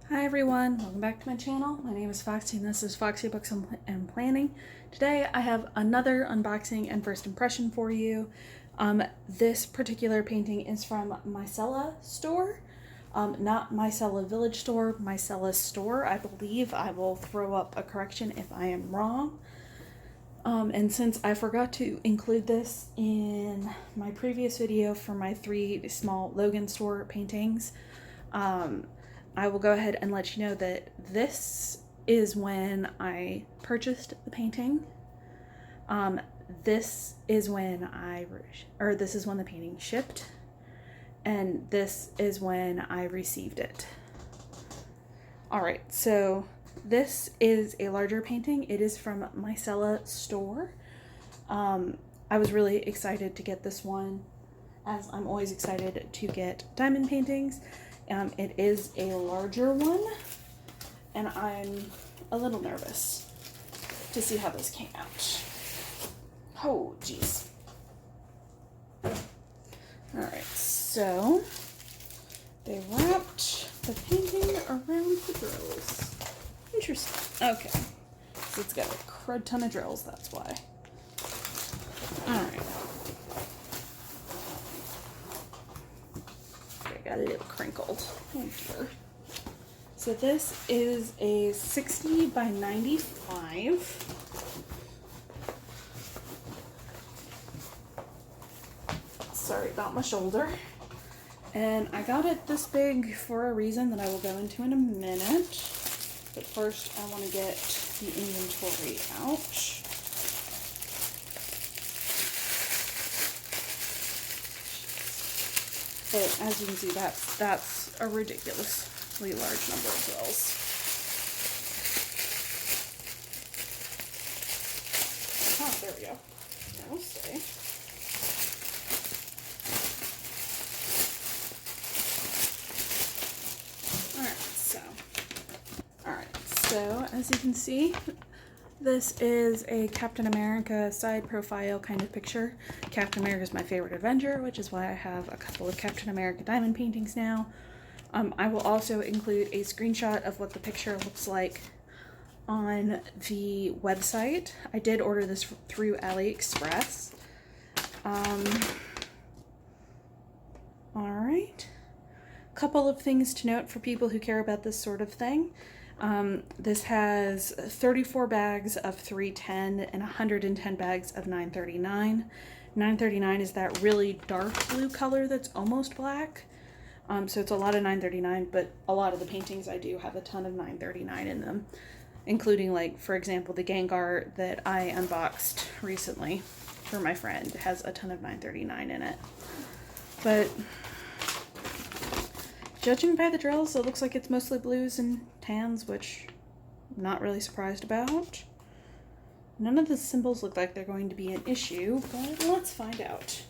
Hi everyone, welcome back to my channel. My name is Foxy and this is Foxy Books and Planning. Today I have another unboxing and first impression for you. This particular painting is from MYCELLA Store. Not MYCELLA Village Store, MYCELLA Store. I believe I will throw up a correction if I am wrong. And since I forgot to include this in my previous video for my 3 small Logan Store paintings, I will go ahead and let you know that this is when I purchased the painting. This is when the painting shipped, and this is when I received it. Alright, so this is a larger painting. It is from MYCELLA Store. I was really excited to get this one, as I'm always excited to get diamond paintings. It is a larger one, and I'm a little nervous to see how this came out. Oh, geez. Alright, so they wrapped the painting around the drills. Interesting. Okay. So it's got a crud ton of drills, that's why. Alright. Got a little crinkled. Oh dear. So this is a 60 by 95. Sorry about my shoulder. And I got it this big for a reason that I will go into in a minute. But first I want to get the inventory out. But as you can see, that's a ridiculously large number of drills. Oh, there we go. That'll stay. Alright, so as you can see, this is a Captain America side profile kind of picture. Captain America is my favorite Avenger, which is why I have a couple of Captain America diamond paintings now. I will also include a screenshot of what the picture looks like on the website. I did order this through AliExpress. Alright. Couple of things to note for people who care about this sort of thing. This has 34 bags of 310 and 110 bags of 939. 939 is that really dark blue color that's almost black. So it's a lot of 939, but a lot of the paintings I do have a ton of 939 in them, including, like, for example, the Gengar that I unboxed recently for my friend has a ton of 939 in it. But judging by the drills, it looks like it's mostly blues and tans, which I'm not really surprised about. None of the symbols look like they're going to be an issue, but let's find out.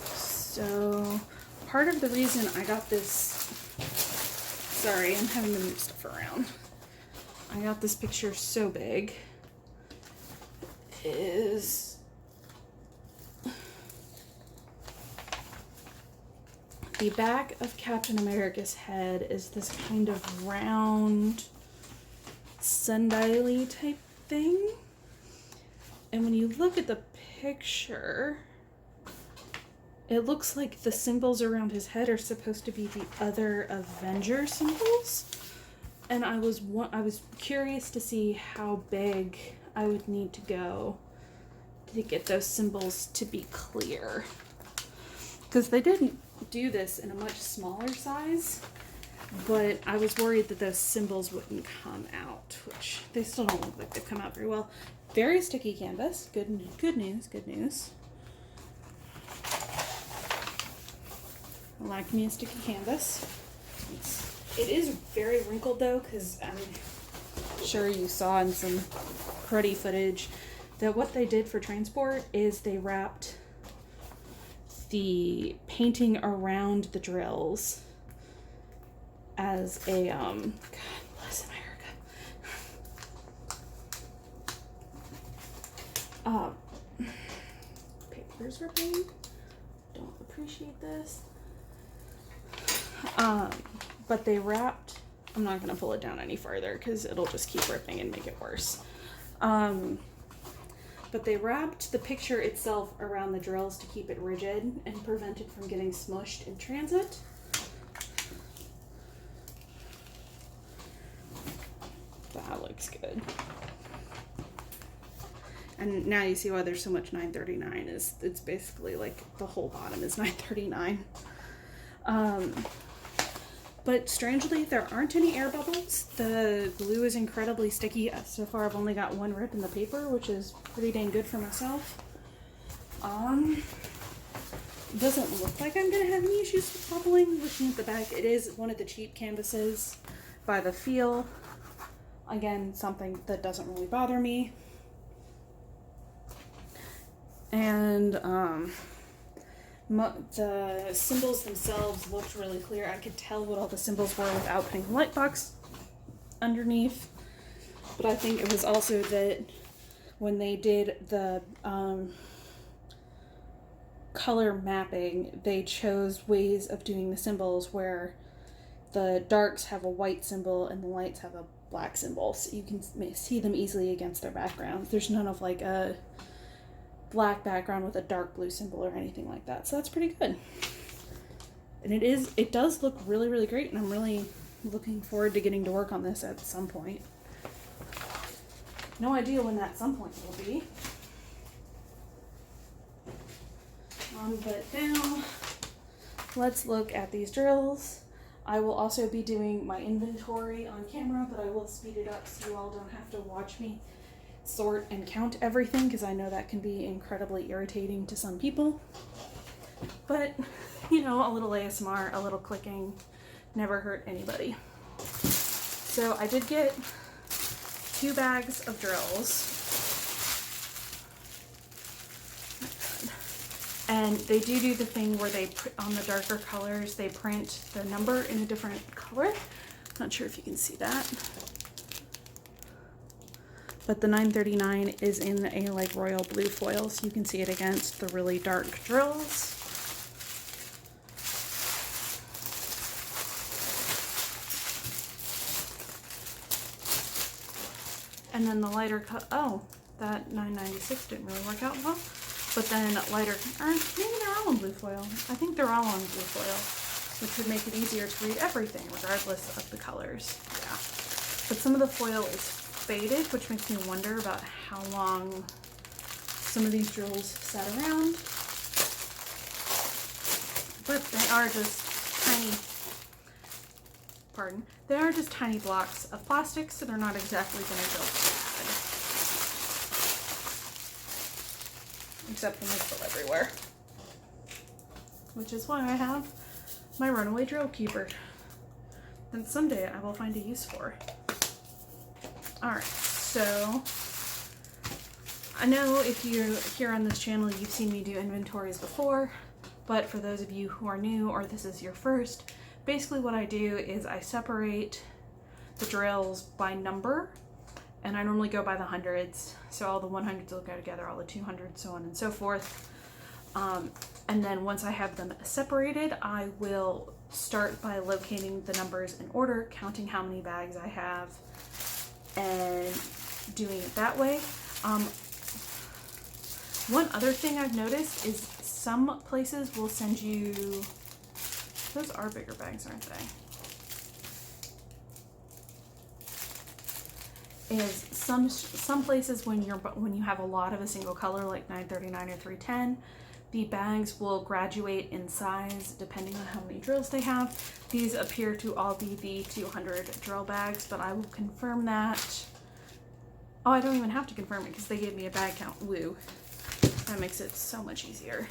So, part of the reason I got this... Sorry, I'm having to move stuff around. I got this picture so big is... the back of Captain America's head is this kind of round, sundial-y type thing. And when you look at the picture, it looks like the symbols around his head are supposed to be the other Avenger symbols. And I was curious to see how big I would need to go to get those symbols to be clear. Because they didn't do this in a much smaller size, but I was worried that those symbols wouldn't come out, which they still don't look like they've come out very well. Very sticky canvas. Good news, good news. I like me a sticky canvas. It is very wrinkled though, because I'm sure you saw in some cruddy footage that what they did for transport is they wrapped the painting around the drills as a, God bless America. Papers ripping. Don't appreciate this. but they wrapped, I'm not going to pull it down any farther because it'll just keep ripping and make it worse. But they wrapped the picture itself around the drills to keep it rigid and prevent it from getting smushed in transit. That looks good. And now you see why there's so much 939 is it's basically like the whole bottom is 939. But strangely, there aren't any air bubbles. The glue is incredibly sticky. So far, I've only got one rip in the paper, which is pretty dang good for myself. Doesn't look like I'm gonna have any issues with bubbling. Looking at the back, it is one of the cheap canvases by the feel. Again, something that doesn't really bother me. And the symbols themselves looked really clear. I could tell what all the symbols were without putting the light box underneath. But I think it was also that when they did the color mapping, they chose ways of doing the symbols where the darks have a white symbol and the lights have a black symbol, so you can see them easily against their backgrounds. There's none of like a black background with a dark blue symbol or anything like that, so that's pretty good. And it does look really, really great, and I'm really looking forward to getting to work on this at some point. No idea when that some point will be. But now let's look at these drills. I will also be doing my inventory on camera, but I will speed it up so you all don't have to watch me sort and count everything, because I know that can be incredibly irritating to some people. But, you know, a little ASMR, a little clicking, never hurt anybody. So I did get 2 bags of drills. And they do the thing where they, on the darker colors, they print the number in a different color. Not sure if you can see that. But the 939 is in a like royal blue foil, so you can see it against the really dark drills. And then the lighter cut, oh, that 996 didn't really work out well. But then lighter, or maybe they're all on blue foil. I think they're all on blue foil, which would make it easier to read everything regardless of the colors. Yeah. But some of the foil is faded, which makes me wonder about how long some of these drills sat around. But they are just tiny, they are just tiny blocks of plastic, so they're not exactly going to go bad. Except when they spill everywhere. Which is why I have my runaway drill keeper that someday I will find a use for. Alright, so I know if you're here on this channel, you've seen me do inventories before, but for those of you who are new or this is your first, basically what I do is I separate the drills by number, and I normally go by the hundreds. So all the 100s will go together, all the 200s, so on and so forth. And then once I have them separated, I will start by locating the numbers in order, counting how many bags I have, and doing it that way. One other thing I've noticed is some places will send you, those are bigger bags, aren't they? Is some places when you have a lot of a single color like 939 or 310, the bags will graduate in size depending on how many drills they have. These appear to all be the 200 drill bags, but I will confirm that. Oh, I don't even have to confirm it because they gave me a bag count. Woo. That makes it so much easier.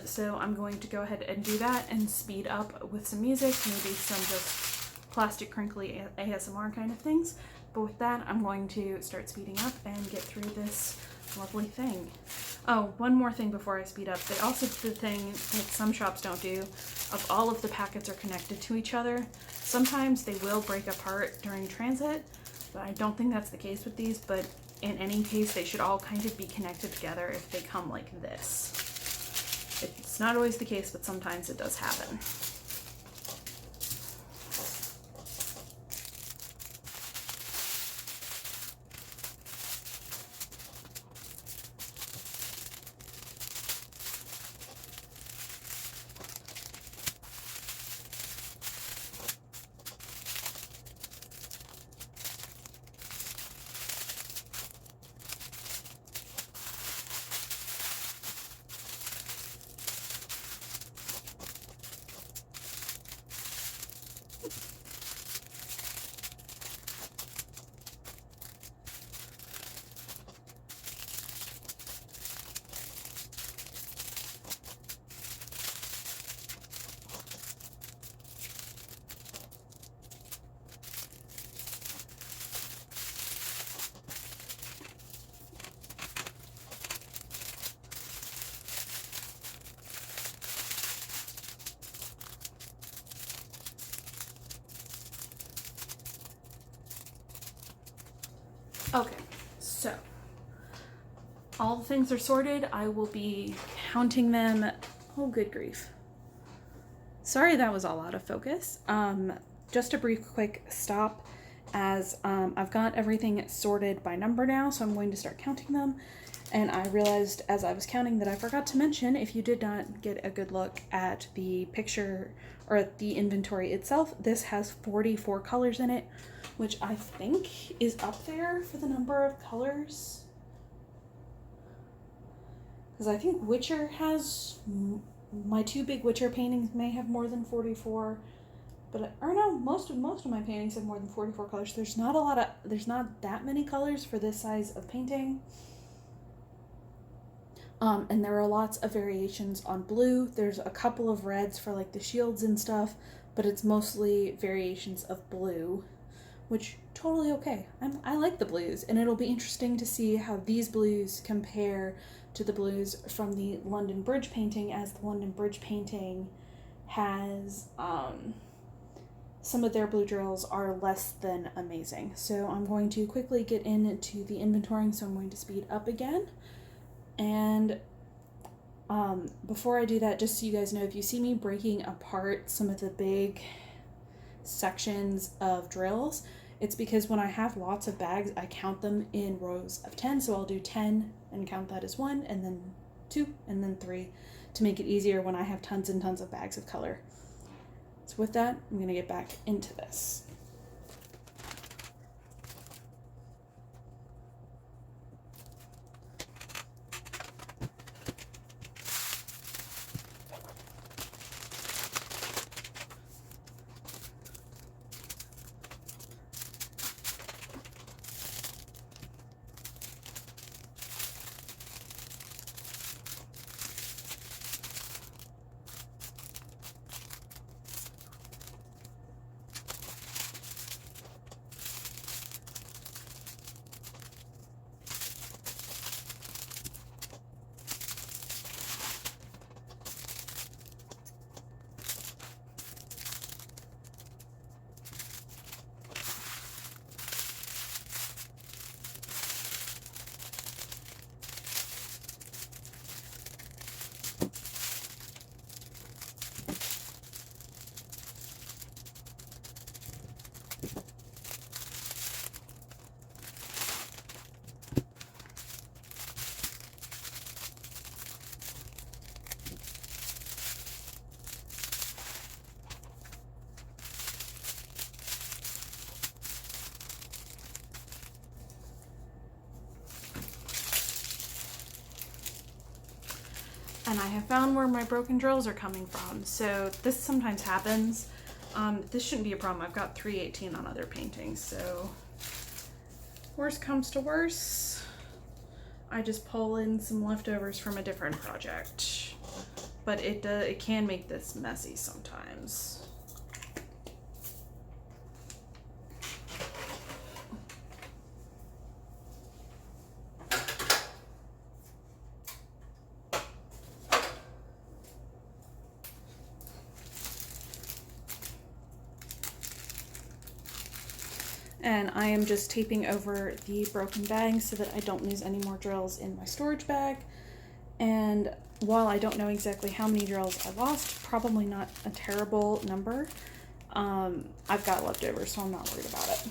So I'm going to go ahead and do that and speed up with some music, maybe some just plastic crinkly ASMR kind of things. But with that, I'm going to start speeding up and get through this lovely thing. Oh, one more thing before I speed up. They also did the thing that some shops don't do, of all of the packets are connected to each other. Sometimes they will break apart during transit, but I don't think that's the case with these, but in any case, they should all kind of be connected together if they come like this. It's not always the case, but sometimes it does happen. Okay, so all the things are sorted. I will be counting them. Oh, good grief. Sorry that was all out of focus. Just a brief quick stop as I've got everything sorted by number now, so I'm going to start counting them. And I realized as I was counting that I forgot to mention, if you did not get a good look at the picture or at the inventory itself, this has 44 colors in it, which I think is up there for the number of colors. Because I think Witcher has, my two big Witcher paintings may have more than 44, but, or no, most of my paintings have more than 44 colors. There's not that many colors for this size of painting. And there are lots of variations on blue. There's a couple of reds for like the shields and stuff, but it's mostly variations of blue, which totally okay. I like the blues, and it'll be interesting to see how these blues compare to the blues from the London Bridge painting, as the London Bridge painting has some of their blue drills are less than amazing. So I'm going to quickly get into the inventorying, so I'm going to speed up again. And before I do that, just so you guys know, if you see me breaking apart some of the big sections of drills, it's because when I have lots of bags, I count them in rows of 10. So I'll do 10 and count that as 1, and then 2, and then 3 to make it easier when I have tons and tons of bags of color. So with that, I'm going to get back into this. And I have found where my broken drills are coming from. So this sometimes happens. This shouldn't be a problem. I've got 318 on other paintings, so worst comes to worst, I just pull in some leftovers from a different project. But it can make this messy sometimes. And I am just taping over the broken bag so that I don't lose any more drills in my storage bag. And while I don't know exactly how many drills I lost, probably not a terrible number, I've got leftovers, so I'm not worried about it.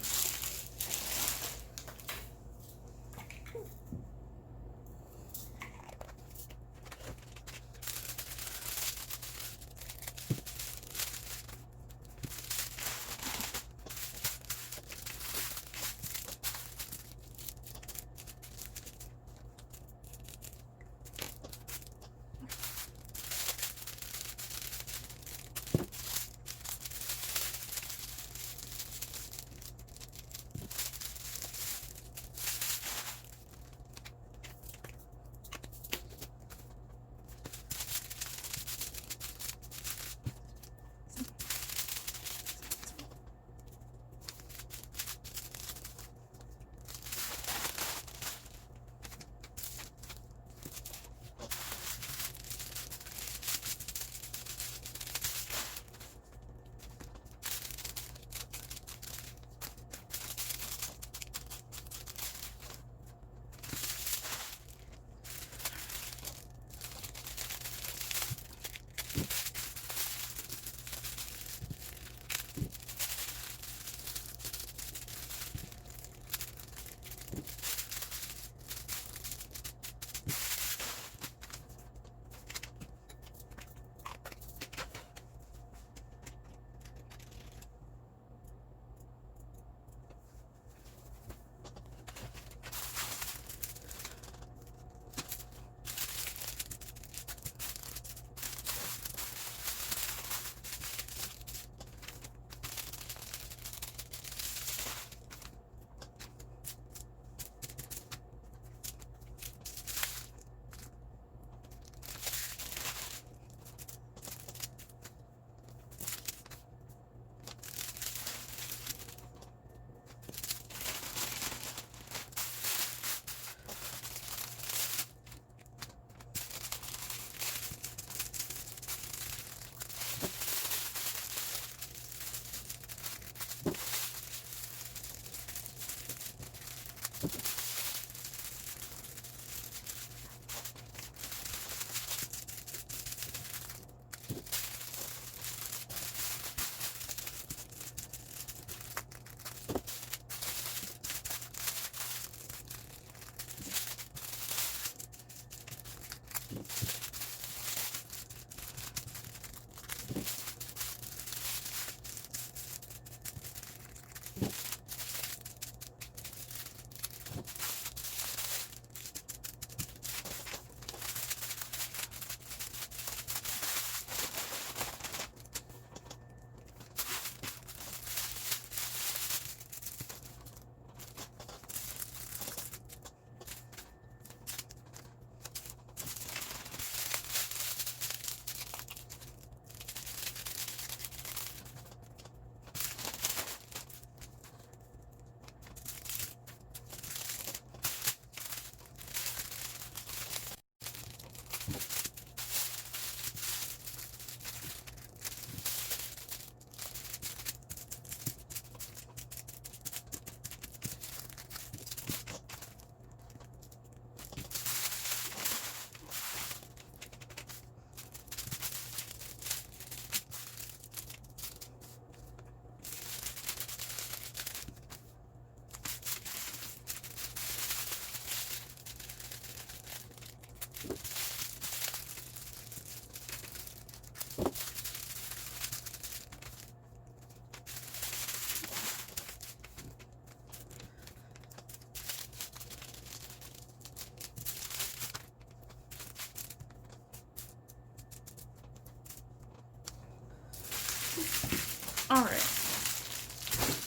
Alright,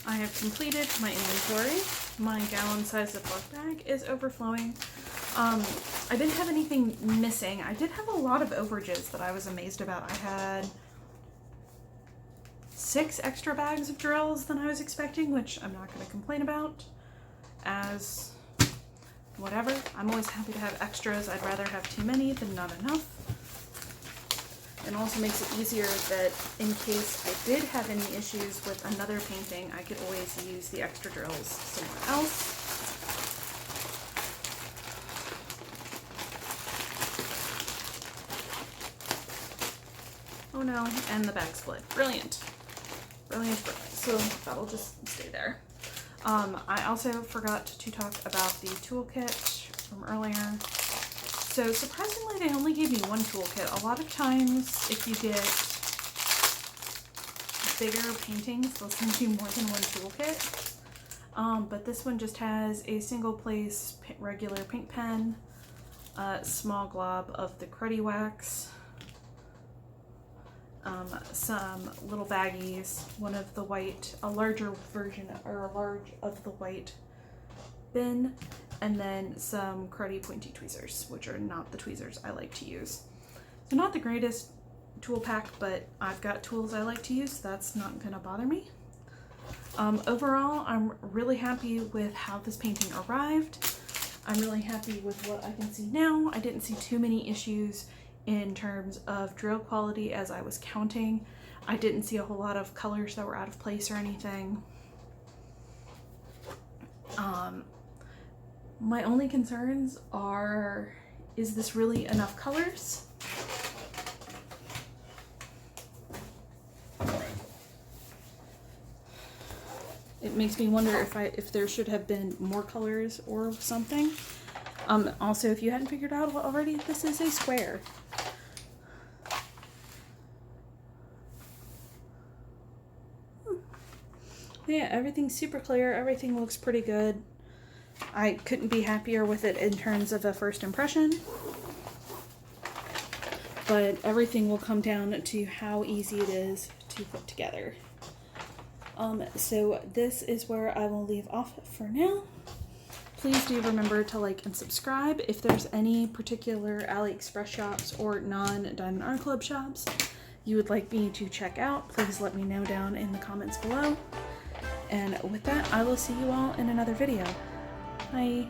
I have completed my inventory. My gallon-sized Ziploc bag is overflowing. I didn't have anything missing. I did have a lot of overages that I was amazed about. I had 6 extra bags of drills than I was expecting, which I'm not going to complain about, as whatever. I'm always happy to have extras. I'd rather have too many than not enough. It also makes it easier that in case I did have any issues with another painting, I could always use the extra drills somewhere else. Oh no, and the bag split. Brilliant. Brilliant, brilliant. So that'll just stay there. I also forgot to talk about the toolkit from earlier. So surprisingly, they only gave me one toolkit. A lot of times, if you get bigger paintings, they'll send you more than one toolkit. But this one just has a single place regular paint pen, a small glob of the cruddy wax, some little baggies, one of the white, a larger version or a large of the white bin, and then some cruddy pointy tweezers, which are not the tweezers I like to use. So not the greatest tool pack, but I've got tools I like to use, so that's not gonna bother me. Overall, I'm really happy with how this painting arrived. I'm really happy with what I can see now. I didn't see too many issues in terms of drill quality as I was counting. I didn't see a whole lot of colors that were out of place or anything. My only concerns are, is this really enough colors? It makes me wonder if there should have been more colors or something. Also, if you hadn't figured out already, this is a square. Yeah, everything's super clear. Everything looks pretty good. I couldn't be happier with it in terms of a first impression. But everything will come down to how easy it is to put together. So this is where I will leave off for now. Please do remember to like and subscribe. If there's any particular AliExpress shops or non-Diamond Art Club shops you would like me to check out, please let me know down in the comments below. And with that, I will see you all in another video. Bye.